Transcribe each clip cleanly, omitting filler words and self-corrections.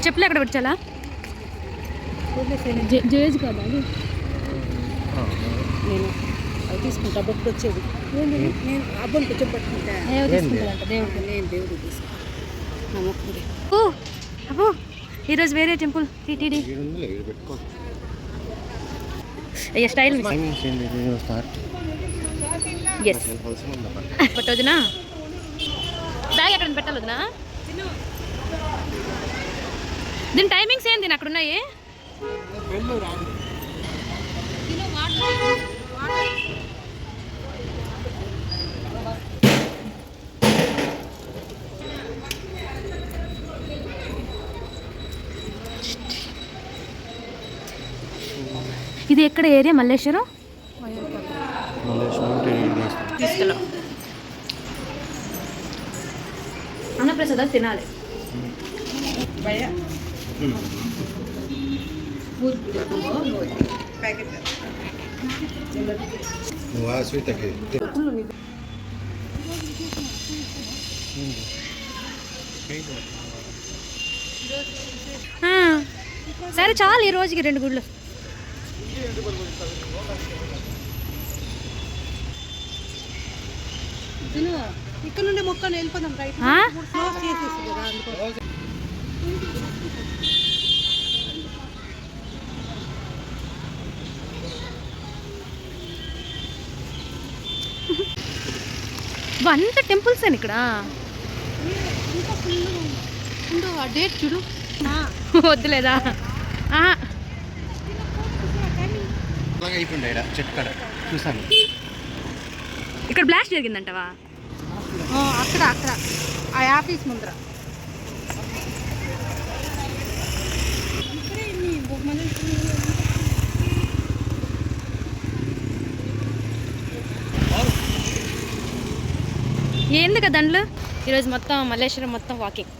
చెప్పులు ఎక్కడ పెట్టాలా? జేజ్ కదా అది. నేను అవి తీసుకుంటా బొట్టు వచ్చేది. నేను అబ్బోనికి వచ్చి పట్టుకుంటా. తీసుకుంటానంట దేవుడికి. నేను దేవుడికి తీసుకుంటా. మొక్కుడే. ఓ అబ్బో ఈరోజు వేరే టెంపుల్ టీటీడీ. అయ్యా స్టైల్ ఎస్ బట్ వదినా బ్యాగ్ ఎక్కడ పెట్టాలి వదినా? దీని టైమింగ్స్ ఏంది అక్కడ ఉన్నాయి? ఇది ఎక్కడ ఏరియా? మల్లేశ్వరం తీసుకెళ్ళాం. అన్నప్రసాదాలు తినాలి. సరే చాలు ఈ రోజుకి 2 గుళ్ళు. ఇక్కడ నుండి మొక్కను వెళ్ళిపోదాం. రైట్ చేసేసి కదా అందుకోసం. అంత టెంపుల్స్ అని ఇక్కడ. డేట్ చూడు. వద్దులేదా? ఇక్కడ బ్లాస్ట్ జరిగిందంటవా? అక్కడ ఆ ఆఫీస్ ముందర. ఎందుకు దండ్లు? ఈరోజు మొత్తం మల్లేశ్వరం మొత్తం వాకింగ్.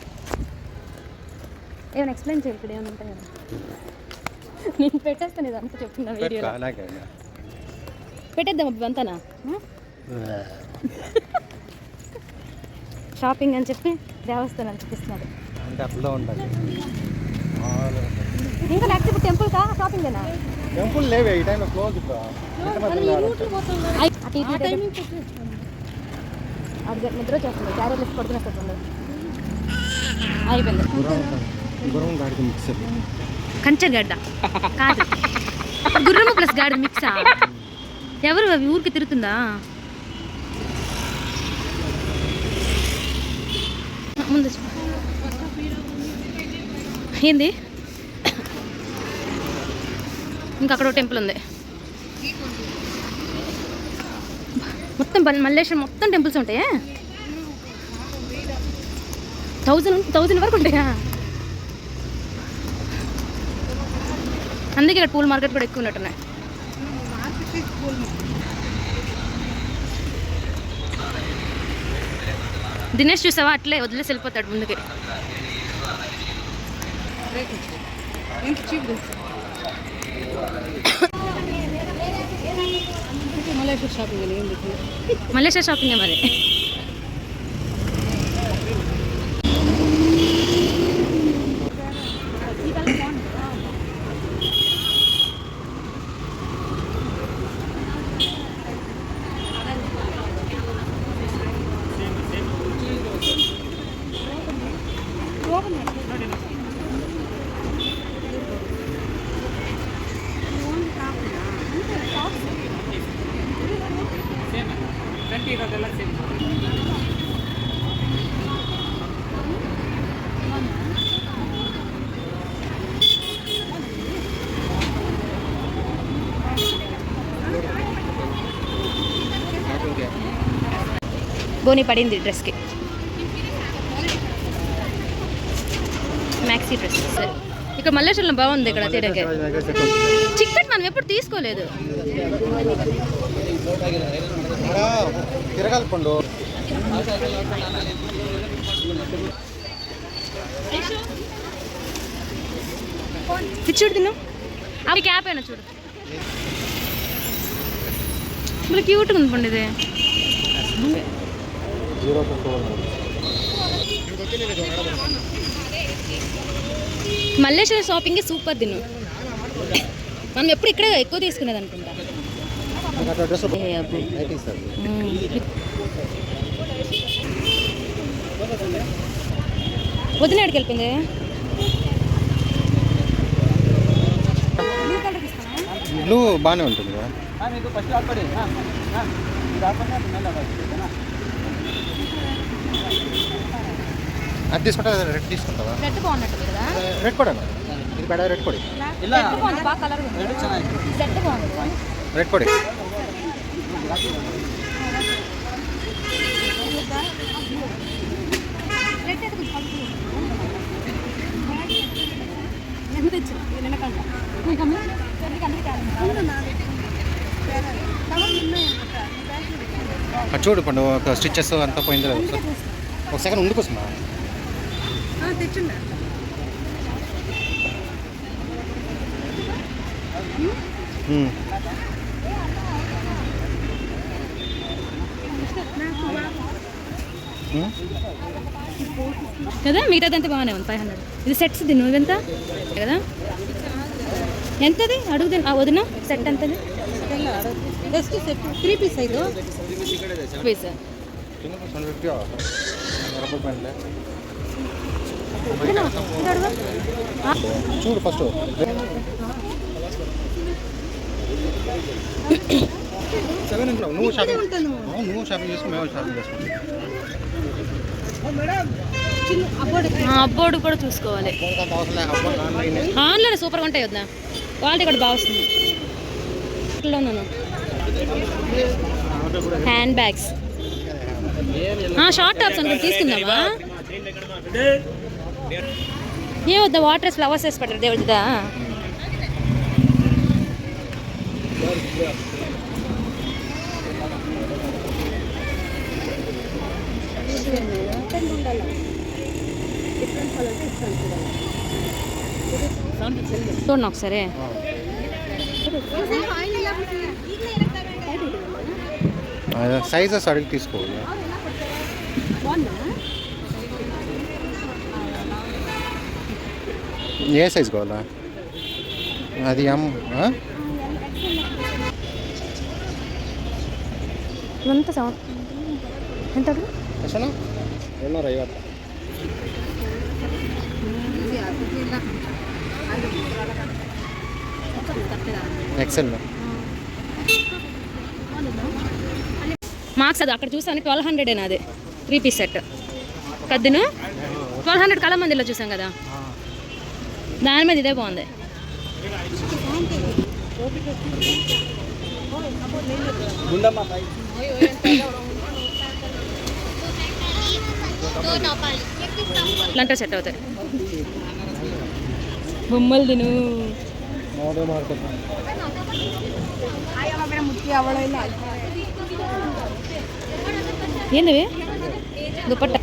ఏమైనా ఎక్స్ప్లెయిన్ చేయాలి? ఇక్కడ ఏమైనా ఉంటాయి కదా, నేను పెట్టేస్తాను ఇదంతా చెప్తున్నా వీడియో. పెట్టేద్దాం ఇవంతానా? షాపింగ్ అని చెప్పి దేవస్థానం చూపిస్తున్నారు. ఇంకా లేకపోతే టెంపుల్ కా షాపింగ్ ఏనా? టెంపుల్ లేవే ఈ టైంలో క్లోజ్. అది నిద్ర చేస్తుంది. క్యారెట్ పడుతున్నట్టు అయిపోయింది. కంచర్ గడ్డ కాదు, గుర్రము ప్లస్ గాడి మిక్సా? ఎవరు అవి ఊరికి తిరుగుతుందా? ముందు ఏంది? ఇంకా అక్కడ టెంపుల్ ఉంది. మొత్తం మల్లేశ్వరం మొత్తం టెంపుల్స్ ఉంటాయా? 1000 వరకు ఉంటాయా? అందుకే ఇక్కడ పూల మార్కెట్ కూడా ఎక్కువ ఉన్నట్టున్నాయి. దినేష్ చూసావా? అట్లే వదిలేసి వెళ్ళిపోతాడు ముందుకి. మల్లేశ్వర షాపింగ్ మరి. బోని పడింది డ్రెస్కి. Maxi dress. ఇక్కడ మల్లేశ్వరంలో బాగుంది. ఇక్కడ తీరకే చిక్పెట్ మనం ఎప్పుడు తీసుకోలేదు. చూడు తిను అవి క్యాప్ అయినా చూడు. మళ్ళీ క్యూట్గా ఉంది పండి ఇది. మల్లేశ్వరం షాపింగ్ సూపర్ తిను. మనం ఎప్పుడు ఇక్కడే ఎక్కువ తీసుకునేది అనుకుంటా. వదిన ఎక్కడికి వెళ్ళిపోయింది? బ్లూ బాగానే ఉంటుంది కదా. అది తీసుకుంటా, రెడ్ తీసుకుంటావా? రెడ్ బాగున్నట్టు కదా. రెడ్ కూడా ఇది బెడ రెడ్ పొడి. బాగా కలర్ రెడ్ బాగుంది. రెడ్ పొడి చూడు పండు ఒక స్టిచెస్ అంతా పోయింది లేదు. ఒక సెకండ్ ఉండుకొస్తున్నా తెచ్చుండ. కదా మిగతాదంతా బాగానే ఉంది. 500 ఇది సెట్స్ తిను. ఇదంతా కదా ఎంతది అడుగుది వదిన? సెట్ ఎంతది? బెస్ట్ సెట్ 3 పీస్ అయితే పీస్ చూడు ఫస్ట్. నువ్వు షాపింగ్ చేసుకో, మేము షాపింగ్ చేసుకుంటాం. అబ్బోడు కూడా చూసుకోవాలి. ఆన్లైన్ సూపర్గా ఉంటాయి వద్దా, క్వాలిటీ కూడా బాగా వస్తుంది. హ్యాండ్ బ్యాగ్స్, షార్ట్ టాప్స్ అనుకుంటే తీసుకుందామా? ఏ వద్దా, వాటర్ ఫ్లవర్స్ వేసి పెట్టారు దేవుడిదా. చూడండి ఒకసారి. సైజెస్ అడిగి తీసుకోవాలి. ఏ సైజ్ కావాలా? అది ఎంత అసలు 250. ఎక్సెల్ మార్క్స్ అది అక్కడ చూసాను 1200 అది 3 పీస్ సెట్ కద్దును 1200 కళ మందిలో చూసాం కదా, దాని మీద ఇదే బాగుంది. ఇలాంటి సెట్ అవుతాయి. బొమ్మలు తిను. ఏంది దుపట్ట?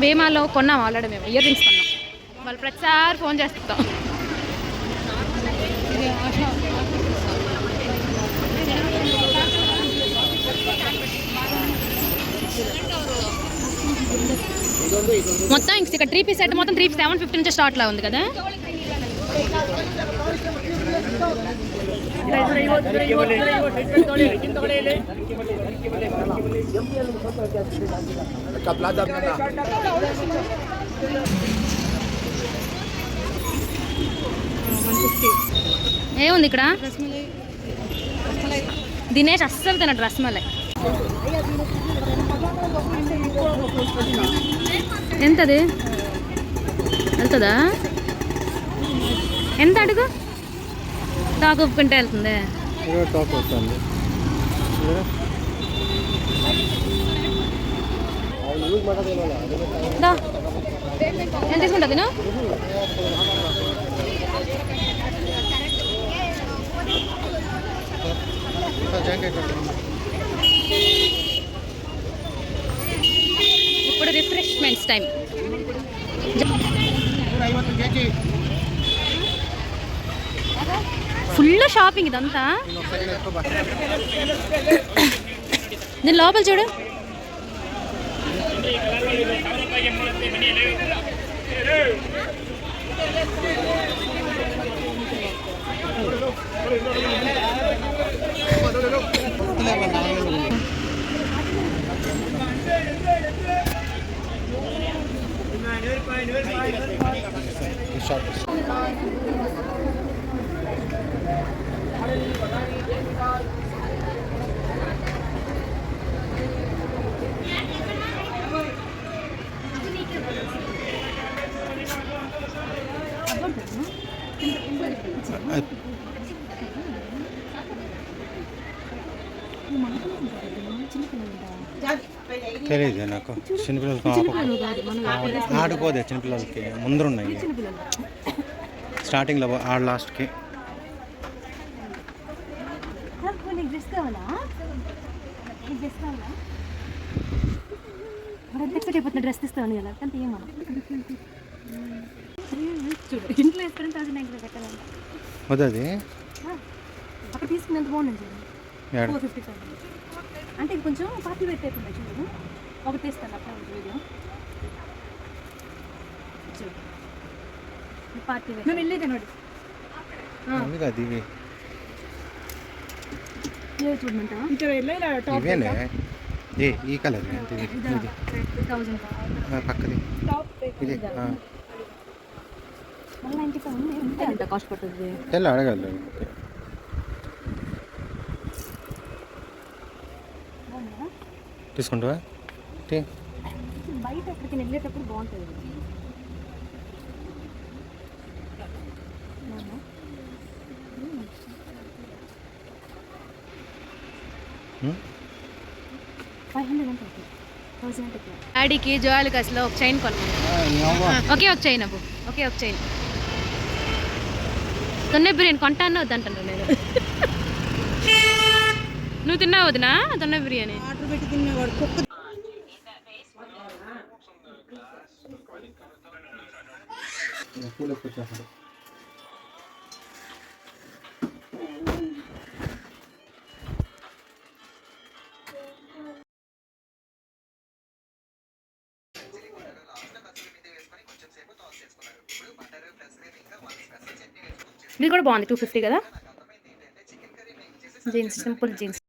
భీమాలో కొన్నాం ఆల్రెడీ, మేము ఇయర్ రింగ్స్ కొన్నాం. వాళ్ళు ప్రతిసారి ఫోన్ చేస్తాం. మొత్తం ఇక్కడ 3 పీస్ సెట్ మొత్తం 750 నుంచి స్టార్ట్ లా ఉంది కదా. ఏముంది ఇక్కడ? దినేష్ అస్సలు తిన డ్రెస్ మళ్ళీ. ఎంతది? వెళ్తుందా? ఎంత అడుగు? టాక్ ఒప్పుకుంటే వెళ్తుంది. ఎంత తీసుకుంటా తిను? ఇప్పుడు రిఫ్రెష్మెంట్స్ టైం. ఫుల్ షాపింగ్ ఇదంతా. దీని లోపల చూడు. తెలియదు నాకు. చిన్నపిల్లలకి ఆడుకోదే, చిన్నపిల్లలకి ముందర ఉన్నాయి స్టార్టింగ్లో ఆడ లాస్ట్కి. డ్రెస్ తీస్తాను కదా అంటే ఏమో చూడు ఇంట్లో వేసుకోవడం 1900 పెట్టాలంట. వద్దు అక్కడ తీసుకునేంత బాగుంది. 450 అంటే ఇది కొంచెం పార్టీ పెట్టేకుండా చూడు. ఒకటి తీస్తాను అక్కడ వీడియో చూడు. పార్టీ మేము వెళ్ళేది నోడి చూడమంటా. ఈ కలర్ పక్కది ఇది కాస్ట్ పడుతుంది. అడగదు. తీసుకుంటావా? బయట అక్కడికి వెళ్ళేటప్పుడు బాగుంటుంది. డాడీకి జోయాలికాస్లో ఒక చైన్ కొన్నాను. ఒకే ఒక చైన్ అబ్బు, ఒకే ఒక చైన్. దొన్నె బిర్యానీ కొంటాను వద్దంటాను నేను. నువ్వు తిన్నావు వదినా దొన్నె బిర్యానీ? ఆర్డర్ పెట్టి తినేవాడు కుక్క. ఇది కూడా బాగుంది. 250 కదా. Jeans, simple jeans.